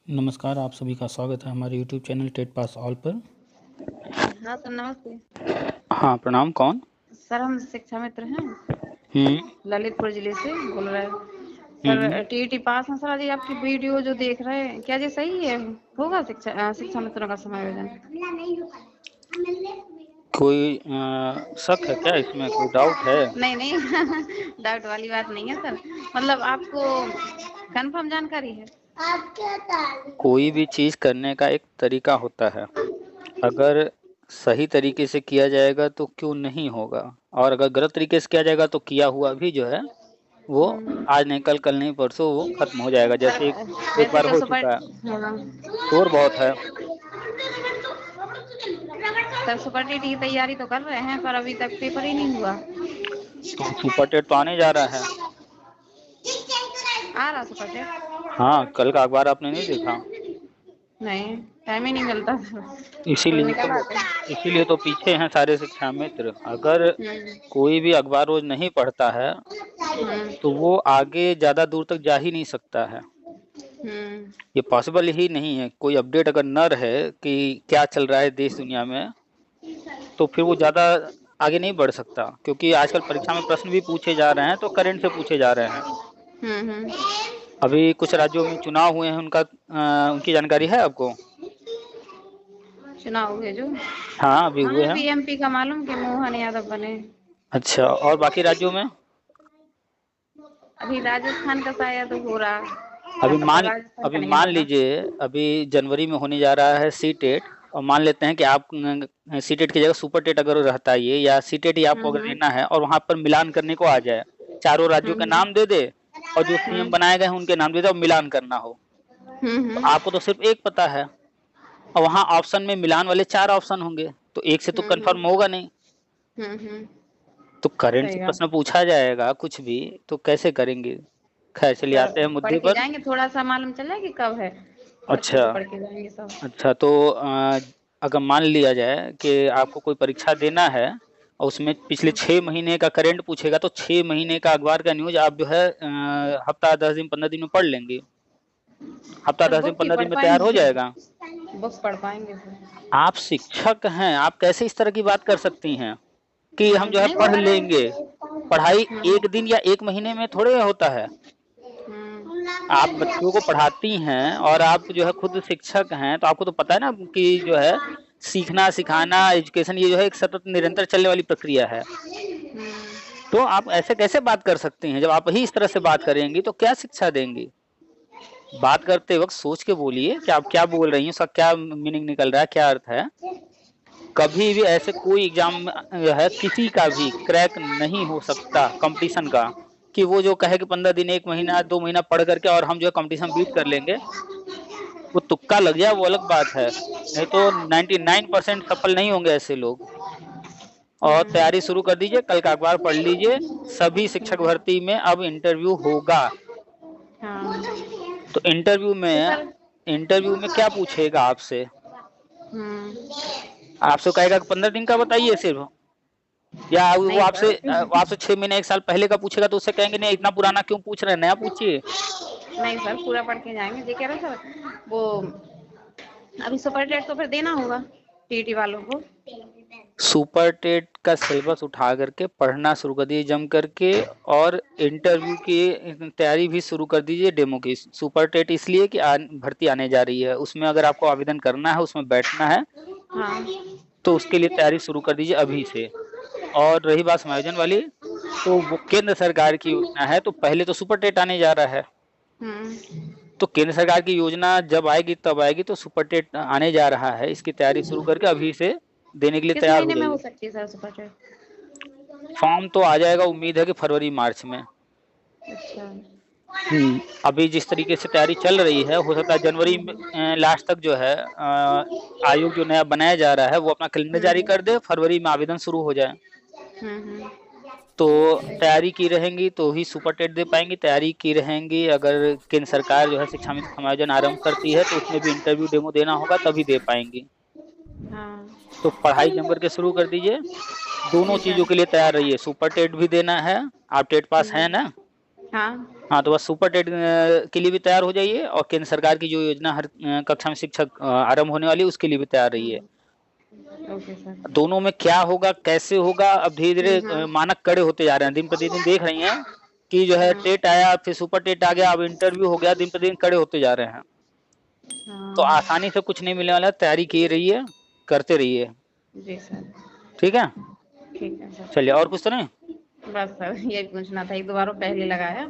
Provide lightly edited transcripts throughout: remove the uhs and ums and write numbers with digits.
नमस्कार, आप सभी का स्वागत है हमारे YouTube channel TET pass all पर। हाँ सर, नमस्ते। हाँ, प्रणाम। कौन? सर, हम शिक्षा मित्र हैं, हुँ, ललितपुर जिले से बोल रहे हैं। हुँ। सर, टीईटी पास हैं सर। अजी आपकी वीडियो जो देख रहे हैं, क्या ये सही है? होगा शिक्षा मित्रों का समायोजन? कोई शक है क्या इसमें? कोई डाउट है? नहीं नहीं डाउट वाली बात नहीं है सर। मतलब आपको कंफर्म जानकारी है? कोई भी चीज़ करने का एक तरीका होता है। अगर सही तरीके से किया जाएगा तो क्यों नहीं होगा, और अगर गलत तरीके से किया जाएगा तो किया हुआ भी जो है वो आज नहीं कल नहीं परसों वो खत्म हो जाएगा। सर, जैसे एक वैसे बार तो हो सुपर चुका है। हाँ शोर बहुत है। सर, सुपर टेट की तैयारी तो कर रहे हैं, पर अभी तक पेपर ही नहीं हुआ। तो सुपर टेट तो आने जा रहा है। आ रहा सुपर टेट? हाँ, कल का अखबार आपने नहीं देखा? नहीं, टाइम ही नहीं मिलता सर। कल इसीलिए निकल तो आते हैं। इसीलिए तो पीछे हैं सारे शिक्षा मित्र। अगर कोई भी अखबार रोज नहीं पढ़ता है तो वो आगे ज़्यादा दूर तक जा ही नहीं सकता है। ये पॉसिबल ही नहीं है। कोई अपडेट अगर न रहे कि क्या चल रहा है देश दुनिया में, तो फिर वो ज़्यादा आगे नहीं बढ़ सकता। क्योंकि आजकल परीक्षा में प्रश्न भी पूछे जा रहे हैं तो करंट से पूछे जा रहे हैं। अभी कुछ राज्यों में चुनाव हुए हैं, उनकी जानकारी है आपको? चुनाव हुए जो? हाँ, अभी हुए हाँ, हैं। बीएमपी का मालूम कि मोहन यादव बने। अच्छा, और बाकी राज्यों में? अभी राजस्थान का शायद हो रहा। क्या अभी पता, मान राजस्थान का अभी नहीं है मान पता। लीजिए, अभी जनवरी में होने जा रहा है सी टेट, और मान लेते हैं कि आप सी टेट की जगह सुपर टेट अगर रहता है ये, या सी टेट ही आपको अगर देना है और वहाँ पर मिलान करने को आ जाए, चारों राज्यों के नाम दे दे और जो सीएम बनाए गए हैं उनके नाम दे दे और मिलान करना हो, तो आपको तो सिर्फ एक पता है और वहाँ ऑप्शन में मिलान वाले 4 ऑप्शन होंगे, तो एक से तो कंफर्म होगा नहीं। तो करंट सही से बात। प्रश्न पूछा जाएगा कुछ भी, तो कैसे करेंगे? खैर, चलिए सर, आते हैं पढ़ मुद्दे के पर। जाएंगे, थोड़ा सा मालूम चला कि कब है। अच्छे अच्छा। से पढ़ के जाएंगे सब। अच्छा, तो अगर मान लिया जाए कि आपको कोई परीक्षा देना है और उसमें पिछले 6 महीने का करंट पूछेगा, तो 6 महीने का अखबार का न्यूज़ आप जो है हफ्ता 10 दिन 15 दिन में पढ़ लेंगे। हफ्ता सर, 10 दिन बुक की 15 दिन पढ़ में तैयार पाएंगे हो फिर? जाएगा। बुक पढ़ पाएंगे फिर? आप शिक्षक हैं, आप कैसे इस तरह की बात कर सकती हैं कि हम जो है नहीं, वो पढ़ पढ़ लेंगे? पढ़ाई 1 दिन या 1 महीने में थोड़े होता है। आप बच्चों को पढ़ाती हैं और आप जो है खुद शिक्षक हैं, तो आपको तो पता है ना कि जो है सीखना, सिखाना, एजुकेशन ये जो है एक सतत निरंतर चलने वाली प्रक्रिया है। तो आप ऐसे कैसे बात कर सकती हैं? जब आप ही इस तरह से बात करेंगी तो क्या शिक्षा देंगी? बात करते वक़्त सोच के बोलिए कि आप क्या बोल रही हैं, उसका क्या मीनिंग निकल रहा है, क्या अर्थ है? कभी भी ऐसे कोई एग्ज़ाम जो है किसी का भी क्रैक नहीं हो सकता कॉम्पिटिशन का, कि वो जो कहे कि 15 दिन, 1 महीना, 2 महीना पढ़ करके और हम जो है कॉम्पिटिशन बीट कर लेंगे। वो तुक्का लग जाए वो अलग बात है, नहीं तो 99% सफल नहीं होंगे ऐसे लोग। और तैयारी शुरू कर दीजिए, कल का अखबार पढ़ लीजिए, सभी शिक्षक भर्ती में अब इंटरव्यू होगा। हाँ। तो तो सर। इंटरव्यू में क्या पूछेगा आपसे? हम्म। आपसे कहेगा कि 15 दिन का बताइए सिर्फ, या वो नहीं आपसे सर। 6 महीने 1 साल पहले का पूछेगा तो उससे कहेंगे नहीं इतना पुराना क्यों पूछ रहे हैं, नया पूछिए। नहीं सर, पूरा पढ़ के जाएंगे जी, कह रहे सर। वो अभी सुपर टेट तो फिर देना होगा टीटी वालों को। सुपर टेट का सिलेबस उठा करके पढ़ना शुरू कर दीजिए जम करके, और इंटरव्यू की तैयारी भी शुरू कर दीजिए डेमो की। सुपर टेट इसलिए कि भर्ती आने जा रही है, उसमें अगर आपको आवेदन करना है, उसमें बैठना है, हाँ। तो उसके लिए तैयारी शुरू कर दीजिए अभी से। और रही बात समायोजन वाली, तो वो केंद्र सरकार की योजना है, तो पहले तो सुपर टेट आने जा रहा है, तो केंद्र सरकार की योजना जब आएगी तब आएगी, तो सुपर टेट आने जा रहा है, इसकी तैयारी शुरू करके अभी से देने के लिए किस तैयार हो महीने में हो जाइए। सकती है सर सुपर टेट? फॉर्म तो आ जाएगा, उम्मीद है कि फरवरी मार्च में। अच्छा। अभी जिस तरीके से तैयारी चल रही है, हो सकता है जनवरी में लास्ट तक जो है आयोग जो नया बनाया जा रहा है वो अपना कैलेंडर जारी कर दे, फरवरी में आवेदन शुरू हो जाए। तो तैयारी की रहेंगी तो ही सुपर टेट दे पाएंगी। तैयारी की रहेंगी, अगर केंद्र सरकार जो है शिक्षा मित्र समायोजन आरंभ करती है तो उसमें भी इंटरव्यू डेमो देना होगा तभी दे पाएंगी। हाँ। तो पढ़ाई जम करके शुरू कर दीजिए, दोनों ठीक है। चीजों के लिए तैयार रहिए। सुपर टेट भी देना है, आप टेट पास हैं ना? हाँ, तो बस सुपर टेट के लिए भी तैयार हो जाइए और केंद्र सरकार की जो योजना हर कक्षा में शिक्षक आरंभ होने वाली है उसके लिए भी तैयार रहिए। Okay sir. दोनों में क्या होगा, कैसे होगा, अब धीरे-धीरे मानक कड़े होते जा रहे हैं। दिन प्रतिदिन देख रही हैं कि जो है टेट आया, फिर सुपर टेट आ गया, अब इंटरव्यू हो गया, दिन प्रतिदिन कड़े होते जा रहे हैं। तो आसानी से कुछ नहीं मिलने वाला है, तैयारी किए रहिए, करते रहिए। जी सर। ठीक है? ठीक है सर। चलिए, और कुछ तो नहीं? बस सर यही पूछना था, 1-2 बार पहले लगाया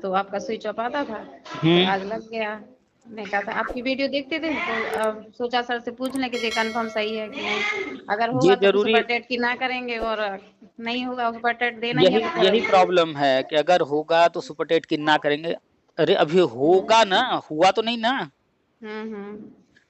तो आपका स्विच ऑफ आता था, तो आज लग गया। मैं कहा था आपकी वीडियो देखते थे तो सोचा सर से पूछ लें कि ये कंफर्म सही है कि नहीं, अगर होगा ये तो जरूरी, सुपर टेट की ना करेंगे और नहीं होगा सुपर टेट देना ही है तो यही प्रॉब्लम है कि अगर होगा तो सुपर टेट की ना करेंगे। अरे अभी होगा ना, हुआ तो नहीं ना।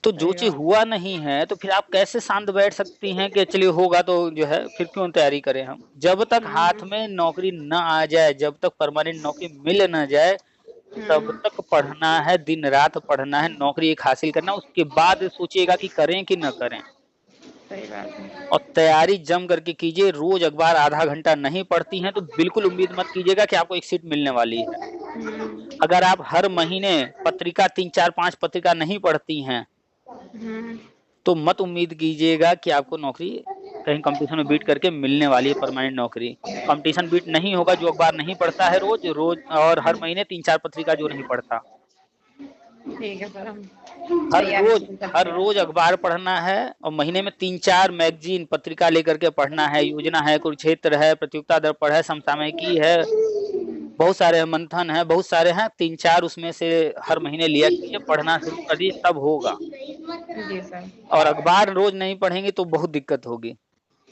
तो जो चीज हुआ नहीं है तो फिर आप कैसे शांत बैठ सकती हैं कि चलिए होगा तो जो है फिर क्यों तैयारी करें हम। जब तक हाथ में नौकरी न आ जाए, जब तक परमानेंट नौकरी मिल न जाए, तब तक पढ़ना है, दिन रात पढ़ना है, नौकरी एक हासिल करना, उसके बाद सोचिएगा कि करें कि न करें। सही बात है। और तैयारी जम करके कीजिए। रोज अखबार आधा घंटा नहीं पढ़ती हैं तो बिल्कुल उम्मीद मत कीजिएगा कि आपको एक सीट मिलने वाली है। अगर आप हर महीने पत्रिका 3-4-5 पत्रिका नहीं पढ़ती हैं तो मत उम्मीद कीजिएगा कि आपको नौकरी कहीं कंपटीशन में बीट करके मिलने वाली है, परमानेंट नौकरी। कंपटीशन बीट नहीं होगा जो अखबार नहीं पढ़ता है रोज रोज, और हर महीने 3-4 पत्रिका जो नहीं पढ़ता। ठीक है सर, हर रोज अखबार पढ़ना है और महीने में 3-4 मैगजीन पत्रिका लेकर के पढ़ना है। योजना है, कुरुक्षेत्र है, प्रतियोगिता दर्पण है, समसामयिकी है, बहुत सारे मंथन है, बहुत सारे हैं। 3-4 उसमें से हर महीने लिया कीजिए, पढ़ना शुरू कर दिए, तब होगा। जी सर। और अखबार रोज नहीं पढ़ेंगे तो बहुत दिक्कत होगी।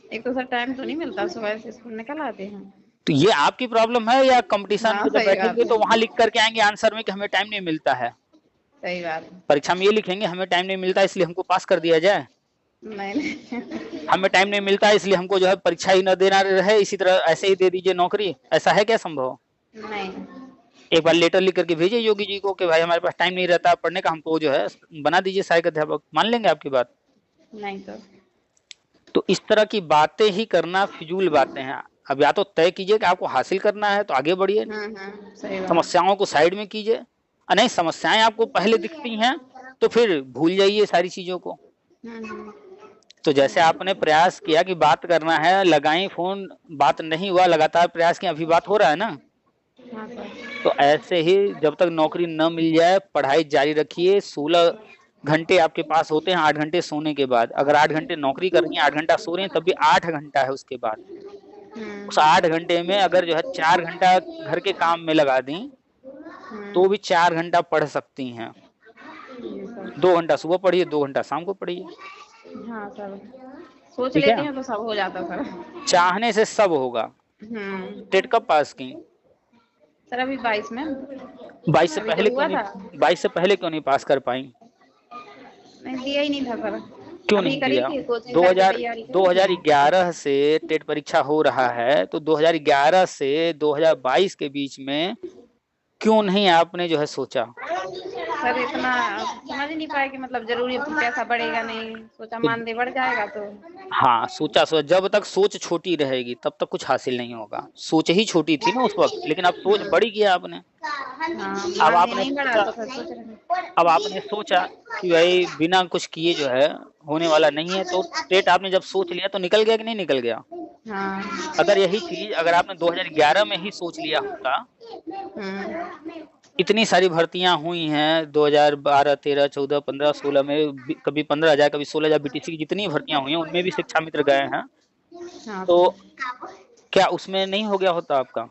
एक तो सर टाइम तो नहीं मिलता, सुबह से स्कूल निकल आते हैं। तो ये आपकी प्रॉब्लम है या कंपटीशन में जब बैठेंगे तो वहां लिख करके आएंगे आंसर में कि हमें टाइम नहीं मिलता है? सही बात। परीक्षा में ये लिखेंगे हमें टाइम नहीं मिलता इसलिए हमको पास कर दिया जाए? नहीं हमें टाइम नहीं मिलता इसलिए हमको जो है परीक्षा ही न देना रहे, इसी तरह ऐसे ही दे दीजिए नौकरी, ऐसा है क्या संभव? नहीं। एक बार लेटर लिख करके भेजिए योगी जी को कि भाई हमारे पास टाइम नहीं रहता पढ़ने का, हमको जो है बना दीजिए सहायक अध्यापक। मान लेंगे आपकी बात? नहीं तो इस तरह की बातें ही करना फिजूल बातें हैं। अब या तो तय कीजिए कि आपको हासिल करना है तो आगे बढ़िए, समस्याओं को साइड में कीजिए। नहीं, समस्याएं आपको पहले दिखती हैं तो फिर भूल जाइए सारी चीजों को। तो जैसे आपने प्रयास किया कि बात करना है, लगाई फोन, बात नहीं हुआ, लगातार प्रयास किया, अभी बात हो रहा है ना। तो ऐसे ही जब तक नौकरी न मिल जाए पढ़ाई जारी रखिए। 16 घंटे आपके पास होते हैं, 8 घंटे सोने के बाद। अगर 8 घंटे नौकरी कर रही हैं, 8 घंटा सो रही हैं, तब भी 8 घंटा है उसके बाद। उस 8 घंटे में अगर जो है 4 घंटा घर के काम में लगा दी तो भी 4 घंटा पढ़ सकती हैं। 2 घंटा सुबह पढ़िए, 2 घंटा शाम को पढ़िए। हाँ सर, सोच लेते हैं तो सब हो जाता सर। चाहने से सब होगा। टेट कब पास की सर? अभी 22 में। 22 से पहले क्यों नहीं, 22 से पहले क्यों नहीं पास कर पाई? नहीं, दिया ही नहीं था सर। क्यों नहीं दिया? 2011 से टेट परीक्षा हो रहा है, तो 2011 से 2022 के बीच में क्यों नहीं आपने जो है सोचा? सर इतना समझ नहीं पाए कि मतलब जरूरी पैसा बढ़ेगा नहीं, सोचा मानदेय बढ़ जाएगा तो। हाँ, सोचा। जब तक सोच छोटी रहेगी तब तक कुछ हासिल नहीं होगा। सोच ही छोटी थी ना उस वक्त, लेकिन अब सोच बड़ी किया आपने। अब आपने सोचा कि भाई बिना कुछ किए जो है होने वाला नहीं है, तो टेट आपने जब सोच लिया तो निकल गया कि नहीं निकल गया? अगर यही चीज अगर आपने 2011 में ही सोच लिया होता, इतनी सारी भर्तियां हुई हैं 2012, 13, 14, 15, 16 में, कभी 15,000 कभी 16,000 बीटीसी की जितनी भर्तियां हुई हैं उनमें भी शिक्षा मित्र गए हैं। तो क्या उसमें नहीं हो गया होता आपका?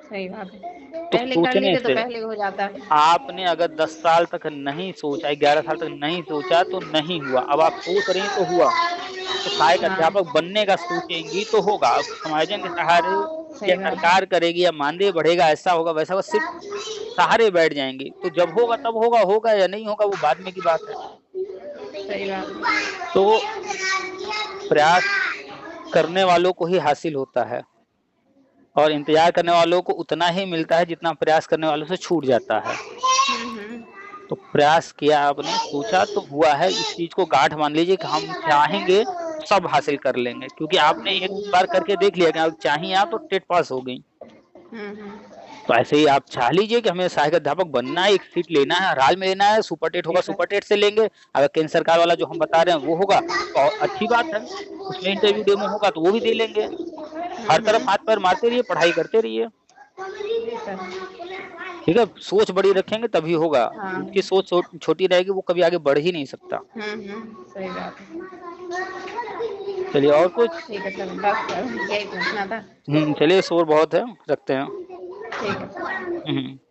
सही बात है। तो पहले कर लेते तो पहले हो जाता। आपने अगर 10 साल तक नहीं सोचा, 11 साल तक नहीं सोचा तो नहीं हुआ। अब आप सोच रही तो हुआ। तो सहायक अध्यापक बनने का सोचेंगी तो होगा। अब समायोजन के सहारे या सरकार करेगी या मानदेय बढ़ेगा, ऐसा होगा वैसा होगा, सिर्फ सहारे बैठ जाएंगी। तो जब होगा तब होगा, होगा या नहीं होगा वो बाद में की बात है। सही बात। तो प्रयास करने वालों को ही हासिल होता है और इंतजार करने वालों को उतना ही मिलता है जितना प्रयास करने वालों से छूट जाता है। तो प्रयास किया आपने, सोचा तो हुआ है। इस चीज को गांठ मान लीजिए कि हम चाहेंगे सब हासिल कर लेंगे, क्योंकि आपने एक बार करके देख लिया कि आप चाहिए आप तो टेट पास हो गई। तो ऐसे ही आप चाह लीजिए कि हमें सहायक अध्यापक बनना है, एक सीट लेना है, हर हाल में लेना है, सुपर टेट होगा सुपर टेट से लेंगे, अगर केंद्र सरकार वाला जो हम बता रहे हैं वो होगा तो अच्छी बात है, उसमें इंटरव्यू डेमो होगा तो वो भी दे लेंगे। हर तरफ हाथ पैर मारते रहिए, पढ़ाई करते रहिए। ठीक है, सोच बड़ी रखेंगे तभी होगा। हाँ। उनकी सोच छोटी रहेगी वो कभी आगे बढ़ ही नहीं सकता। सही बात है। चलिए और कुछ? ठीक है सर, बस यही पूछना था। चलिए शोर बहुत है, रखते हैं। ठीक है।